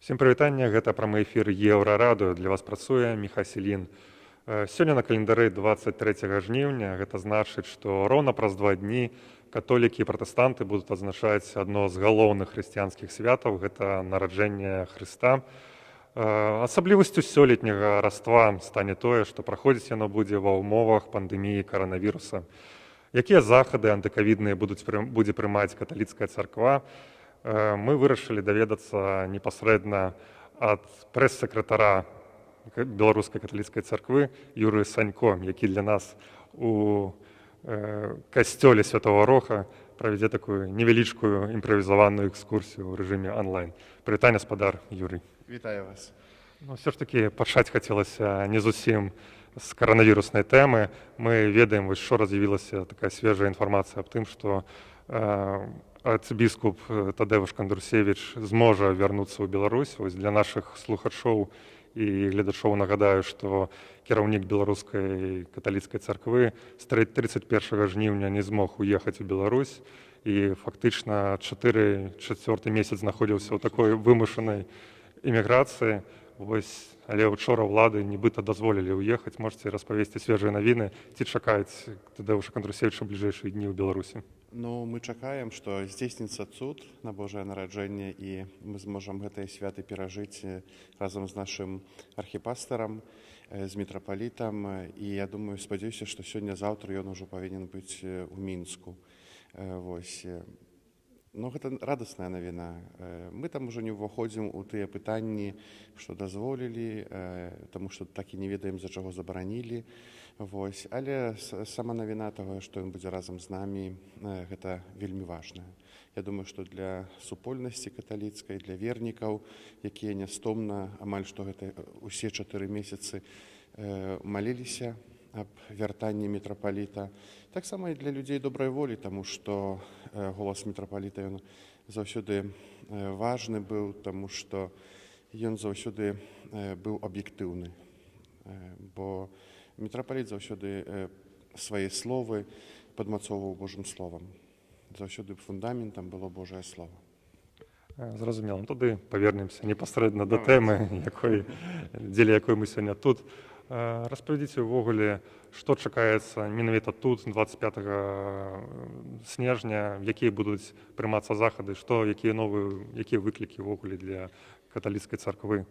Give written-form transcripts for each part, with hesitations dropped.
Всем прывітанне, гэта прамы эфір Еўрарадыё. Для вас працуе Міхась Селін. Сёння на календары 23 жніўня. Гэта значыць, што роўна праз 2 дні католікі і пратэстанты будуць адзначаць адно з галоўных хрысціянскіх святаў, гэта нараджэнне Хрыста. Асаблівасцю сёлетняга раства стане тое, што праходзіць яно будзе ва ўмовах пандэміі каранавіруса. Якія захады антыкавідныя будзе прымаць каталіцкая царква? Мы вырашылі даведацца непасрэдна ад прэс-сакратара Беларускай каталіцкай царквы Юрыя Санько, які для нас у касцёле Святого Роха правядзе такую невялічкую імправізаваную экскурсію ў рэжыме онлайн. Прывітанне, спадар Юрый. Вітаю вас. Все ж таки пачаць хацелася не зусім з каранавіруснай тэмы. Мы ведаем, вось што з'явілася такая свежая інфармацыя аб тым, што арцыбіскуп Тадеуш Кандрусевіч зможа вярнуцца ў Беларусь. Вось для нашых слухачоў і гледачоў нагадаю, што кіраўнік беларускай каталіцкай царквы з 31 жніўня не змог уехаць у Беларусь і фактычна 4 месяц знаходзіўся ў такой вымушанай эміграцыі. Вось, але учора ўлады нібыта дазволілі ўехаць. Можаце распавесці свежыя навіны, ці чакаюць Тадеуша Кандрусевіча ў бліжэйшыя дні ў Беларусі? Ну, мы чакаем, што здзейсніцца цуд на Божае нараджэнне і мы зможам гэтыя святы перажыць разам з нашым архіпастарам, з мітрапалітам. І я думаю, спадзяюся, што сёння-заўтра ён ужо павінен быць у Мінску. Вось. Ну, гэта радасная навіна. Мы там ужо не ўваходзім у тыя пытанні, што дазволілі, таму што так і не ведаем, за чаго забаранілі. Вось. Але сама навіна таго, што ён будзе разам з намі, гэта вельмі важная. Я думаю, што для супольнасці каталіцкай, для вернікаў, якія нястомна, амаль што гэта усе 4 месяцы маліліся аб вяртанні мітрапаліта. Таксама і для людзей добрай волі, таму што голас мітрапаліта ён заўсёды важны быў, таму што ён заўсёды быў аб'ектыўны. Бо мітрапаліт заўсёды свае словы падмацоўваў Божым словам. Заўсёды фундаментам было Божае слово. Зразумела. Тады павернемся непасрэдна да тэмы, дзеля якой мы сёння тут. Распавядзіце ўвогуле, што чакаецца менавіта тут 25 снежня, якія будуць прымацца захады, якія выклікі ўвогуле для каталіцкай царквы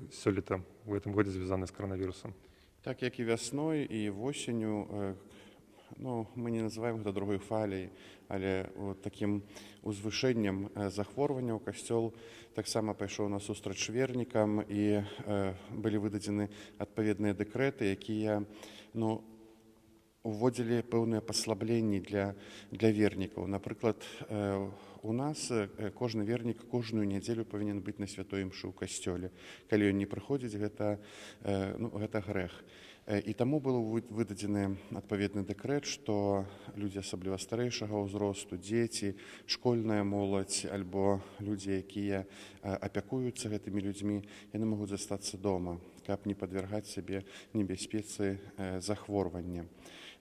сёлета ў гэтым годзе звязаны з каранавірусам. Так як і вясной і восенню, мы не называем гэта другой фаляй, але такім узвышэннем захворванняў касцёл таксама пайшоў насустрач вернікам і былі выдадзены адпаведныя дэкрэты, якія уводзілі пэўныя паслабленні для вернікаў. Напрыклад, у нас кожны вернік кожную нядзелю павінен быць на святой імшы ў касцёле. Калі ён не прыходзіць, гэта грэх. І таму быў выдадзены адпаведны дэкрэт, што людзі асабліва старэйшага ўзросту, дзеці, школьная моладзь альбо людзі, якія апякуюцца гэтымі людзьмі, яны могуць застацца дома, каб не падвяргаць сябе небяспецы захворвання.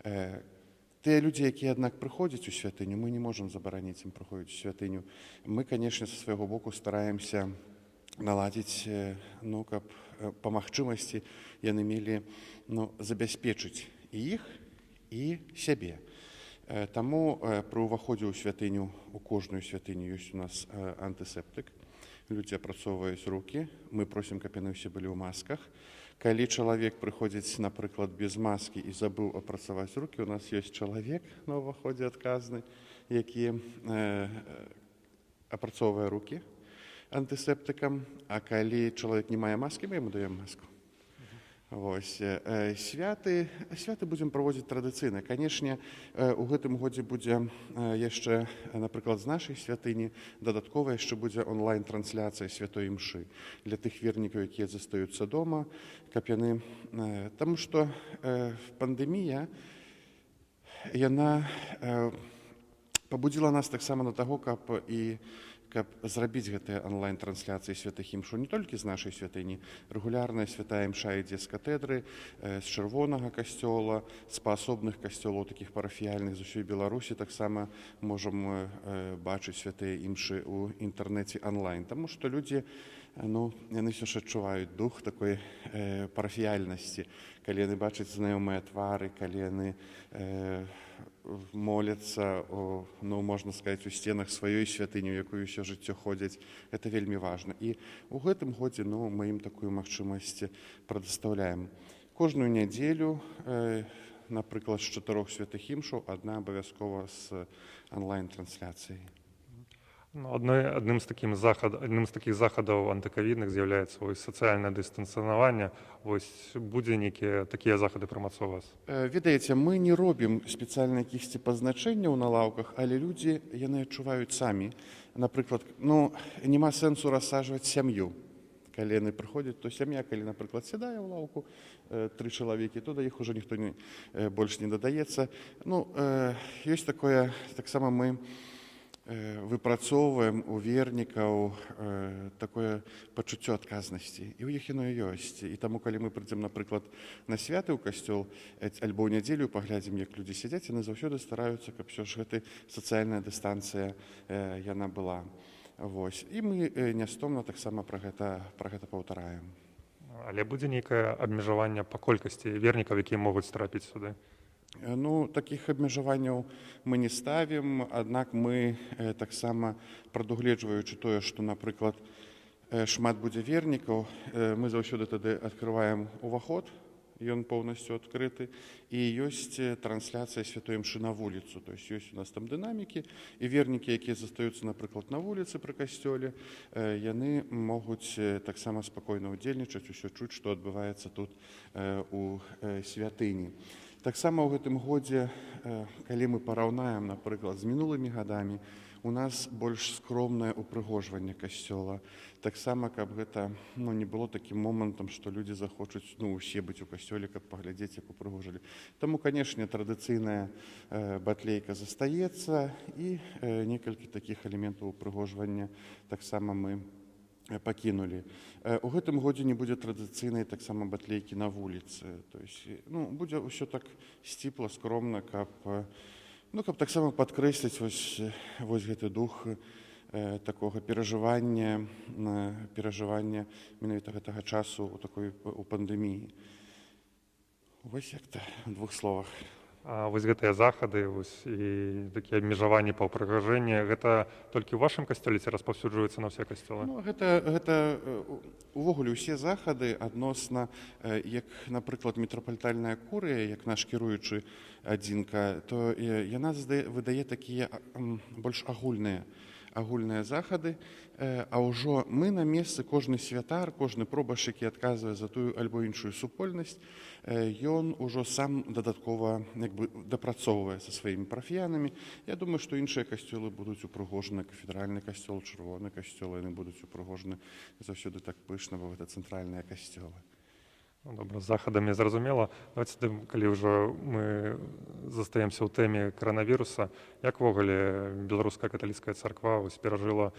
Тыя людзі, якія, аднак, прыходзяць у святыню, мы не можам забараніць ім прыходзіць у святыню. Мы, канешне, са свайго боку стараемся наладзіць, каб па магчымасці яны мелі забяспечыць і іх, і сябе. Таму пры ўваходзе ў святыню, у кожную святыню ёсць у нас антысептык. Людзі апрацоўваюць рукі, мы просім, каб яны ўсе былі ў масках. Калі чалавек прыходзіць, напрыклад, без маскі і забыў апрацаваць рукі, у нас ёсць чалавек на ўваходзе адказны, які апрацоўвае рукі антысептыкам, а калі чалавек не мае маскі, мы яму даем маску. Вось. Святы будзем праводзіць традыцыйна. Канешне, у гэтым годзе будзе яшчэ, напрыклад, з нашай святыні дадаткова яшчэ будзе онлайн-трансляцыя святой імшы для тых вернікаў, якія застаюцца дома, каб яны... Таму што пандэмія, яна пабудзіла нас таксама на таго, каб зрабіць гэтыя онлайн-трансляцыі святых імшаў не толькі з нашай святыні. Рэгулярная святая імша ідзе з катедры, з чырвонага касцёла, з паасобных касцёлаў, такіх парафіяльных з усёй Беларусі. Таксама можам бачыць святыя імшы ў інтэрнэце онлайн. Таму што людзі ну, яны ўсё ж адчуваюць дух такой парафіяльнасці, калі яны бачаць знаёмыя твары, калі яны моляцца, ну, можна сказаць, у сценах сваёй святыні, у якую ўсё жыццё ходзяць. Гэта вельмі важна. І ў гэтым годзе, ну, мы ім такую магчымасць прадастаўляем. Кожную нядзелю, напрыклад, з 4 святых імшаў, адна абавязкова з онлайн-трансляцыяй. Ну, одним з таких заходів антиковідних з'являється ось соціальне дистанціювання. Ось будзе нейкія такія заходы прымацца у вас? Ведаеце, мы не робім спецыяльна якіхсьці пазначэнняў на лаўках, але людзі, яны адчуваюць самі. Напрыклад, ну, няма сэнсу рассаджваць сям'ю. Калі яны прыходзяць, то сям'я, калі, напрыклад, сядае ў лаўку, 3 чалавекі, то да іх ужо ніхто больш не дадаецца. Ну, ёсць такое, таксама мы выпрацоўваем у вернікаў такое пачуццё адказнасці. І ў іх яно ёсць. І таму, калі мы прыйдзем, напрыклад, на святы ў касцёл, альбо ў нядзелю паглядзім, як людзі сядзяць, яны заўсёды стараюцца, каб ўсё ж гэта сацыяльная дыстанцыя яна была. Вось. І мы нястомна таксама пра гэта паўтараем. Але будзе нейкае абмежаванне па колькасці вернікаў, якія могуць трапіць сюды? Ну, такіх абмежаванняў мы не ставім, аднак мы таксама, прадугледжваючы тое, што, напрыклад, шмат будзе вернікаў, мы заўсёды тады адкрываем уваход, ён поўнасцю адкрыты, і ёсць трансляцыя святой імшы на вуліцу. То есть ёсць у нас там дынамікі, і вернікі, якія застаюцца, напрыклад, на вуліцы пры касцёле, яны могуць таксама спакойна ўдзельнічаць, усё чуць, што адбываецца тут у святыні. Таксама ў гэтым годзе, калі мы параўнаем, напрыклад, з мінулымі гадамі, у нас больш скромнае упрыгожванне касцёла. Таксама, каб гэта, ну, не было такім момантам, што людзі захочуць, ну, усе быць у касцёле, каб паглядзець, як упрыгожылі. Таму, канешне, традыцыйная батлейка застаецца, і некалькі такіх элементаў упрыгожвання таксама мы пакінулі. У гэтым годзе не будзе традыцыйнай таксама батлейкі на вуліцы. То есть, ну, будзе ўсё так сціпла, скромна, каб таксама падкрэсліць вось гэты дух такога перажывання менавіта гэтага часу у пандэміі. Вось як-то ў 2 словах. А вось гэтыя захады і такія абмежаванні па ўпрыгажэнні, гэта толькі ў вашым касцёле ці распаўсюджваецца на ўсе касцёлы? Ну, гэта увогуле ўсе захады адносна, як, напрыклад, мітрапалітальная курыя, як наш кіруючы адзінка, то яна выдае такія больш агульныя захады, а ўжо мы на месцы, кожны святар, кожны пробашч, які адказвае за тую альбо іншую супольнасць, ён ужо сам дадаткова дапрацоўвае са сваімі парафіянамі. Я думаю, што іншыя касцёлы будуць упрыгожаны, кафедральны касцёл, чырвоны касцёл, яны будуць упрыгожаны заўсёды так пышна, бо гэта цэнтральныя касцёлы. Ну, добра, з захадамі зразумела. Давайте, калі ўжо мы застаемся ў тэме каранавіруса, як увогуле беларуская каталіцкая царква перажыла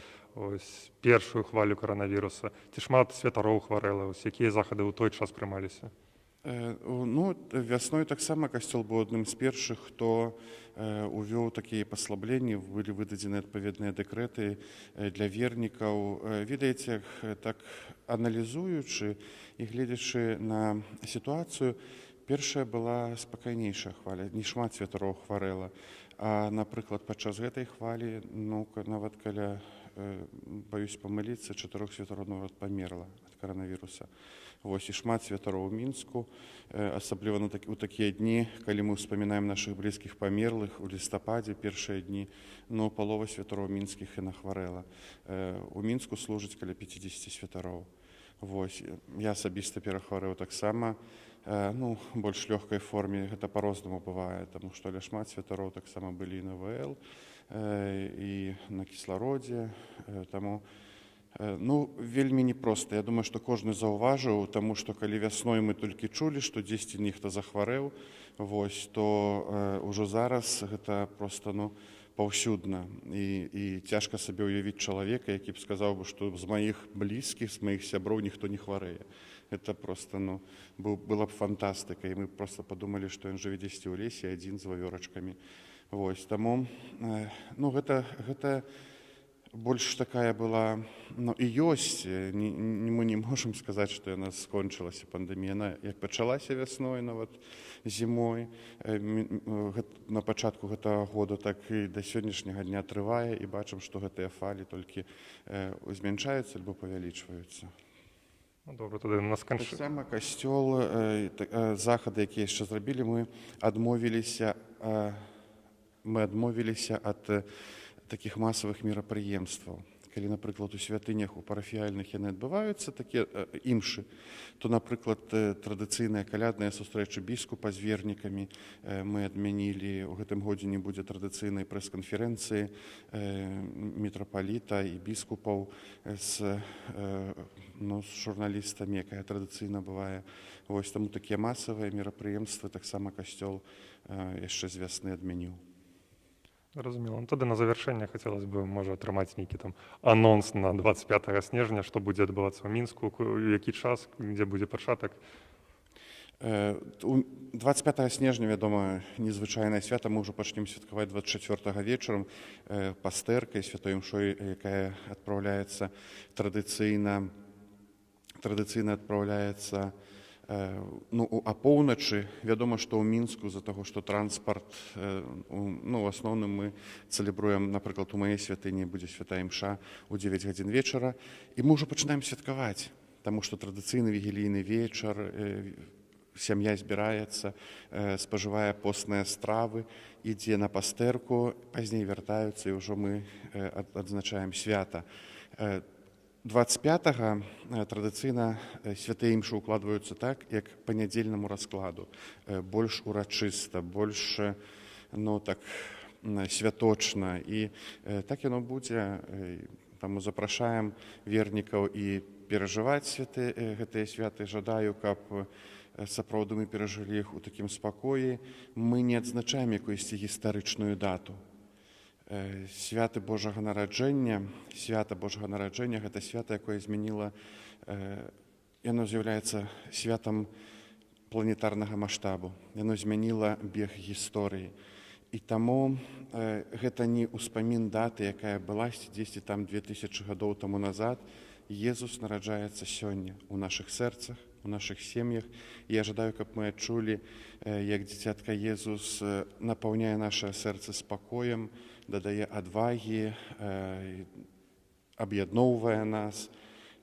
першую хвалю каранавіруса? Ці шмат святароў хварэла? Якія захады ў той час прымаліся? Ну, вясной таксама касцёл быў адным з першых, хто увёў такія паслабленні, былі выдадзены адпаведныя дэкрэты для вернікаў. Ведаеце, так аналізуючы і гледзячы на сітуацыю, першая была спакайнейшая хваля, не шмат святароў хварэла. А, напрыклад, падчас гэтай хвалі, ну, нават каля, баюсь памыліцца, 4 святароў нават памерла ад каранавіруса. Вось, і шмат святароў у Мінску, асабліва у такія дні, калі мы ўспамінаем нашых блізкіх памерлых, у лістападзе першыя дні, ну, палова святароў мінскіх яна хварэла. У Мінску служыць каля 50 святароў. Вось, я асабіста перахварэў таксама, ну, больш лёгкай форме, гэта па-рознаму бывае, таму што але шмат святароў таксама былі і на ВЛ, і на кіслародзе, таму ну, вельмі непроста. Я думаю, што кожны заўважыў, таму што калі вясной мы толькі чулі, што дзесьці нехта захварэў, вось, то ўжо зараз гэта проста, ну, паўсюдна. І цяжка сабе ўявіць чалавека, які б сказаў бы, што з маіх блізкіх, з маіх сяброў ніхто не хварэе. Гэта проста, ну, была б фантастыка, і мы проста падумалі, што ён жыве дзесьці ў лесе адзін з вавёрачкамі. Вось, таму, ну, гэта больш такая была, ну і ёсць, мы не можам сказаць, што яна скончылася пандэмія. Яна як пачалася вясной, нават зімой, на пачатку гэтага года, так і да сённяшняга дня трывае, і бачым, што гэтыя фалі толькі змяншаюцца альбо павялічваюцца. Ну, добра, тады на сканчэнне. Таксама касцёл, захады, якія яшчэ зрабілі, мы адмовіліся ад такіх масавых мерапрыемстваў. Калі, напрыклад, у святынях у парафіяльных яны адбываюцца, такія імшы, то, напрыклад, традыцыйныя калядныя сустрэчы біскупа з вернікамі мы адмянілі. У гэтым годзе не будзе традыцыйнай прэс-канферэнцыі мітрапаліта і біскупаў з журналістамі, якая традыцыйна бывае. Вось таму такія масавыя мерапрыемствы таксама касцёл яшчэ з вясны адмяніў. Зразумела. Ну, тады на завяршэнне хацелася б, можа, атрымаць нейкі там анонс на 25 снежня, што будзе адбывацца ў Мінску, у які час, дзе будзе пачатак. 25 снежня, вядома, незвычайнае свята. Мы ўжо пачнем святкаваць 24 вечарам пастэркай, святой імшой, якая адпраўляецца традыцыйна адпраўляецца апоўначы. Вядома, што ў Мінску з-за таго, што транспарт, у асноўным мы цэлебруем, напрыклад, у маёй святыні будзе святая імша ў 9 гадзін вечара, і мы ўжо пачынаем святкаваць, таму што традыцыйны вігілійны вечар, сям'я збіраецца, спажывае посныя стравы, ідзе на пастэрку, пазней вяртаюцца, і ўжо мы адзначаем свята. 25-га традыцыйна святыя імшы ўкладваюцца так, як па нядзельнаму раскладу. Больш урачыста, больш святочна. І так яно будзе. Таму запрашаем вернікаў і перажываць гэтыя святы. Жадаю, каб сапраўды мы перажылі іх у такім спакоі. Мы не адзначаем якуюсьці гістарычную дату. Свята Божага нараджэння гэта свята, якое змяніла, яно з'яўляецца святам планетарнага маштабу. Яно змяніла бег гісторыі. І таму гэта не ўспамін даты, якая была дзесьці там 2000 гадоў таму назад. Езус нараджаецца сёння ў нашых сэрцах, у нашых сем'ях. Я жадаю, каб мы адчулі, як дзіцятка Езус напаўняе нашае сэрца спакоем, дадае адвагі, аб'ядноўвае нас,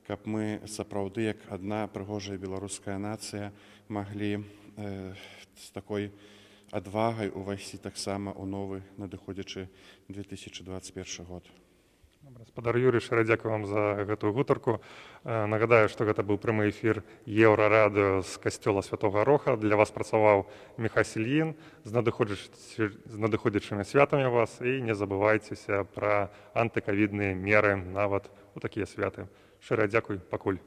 каб мы сапраўды, як адна прыгожая беларуская нацыя, маглі з такой адвагай увайсці таксама ў новы надыходзячы 2021 год. Гаспадар Юрый, шчыра дзякую вам за гэтую гутарку. Нагадаю, што гэта быў прямы эфір Еўрарадыё з касцёла Святога Роха. Для вас працаваў Міхась Ільін. З надыходзячымі святамі вас. І не забывайцеся пра антыкавідныя меры нават у такія святы. Шчыра дзякуй, пакуль.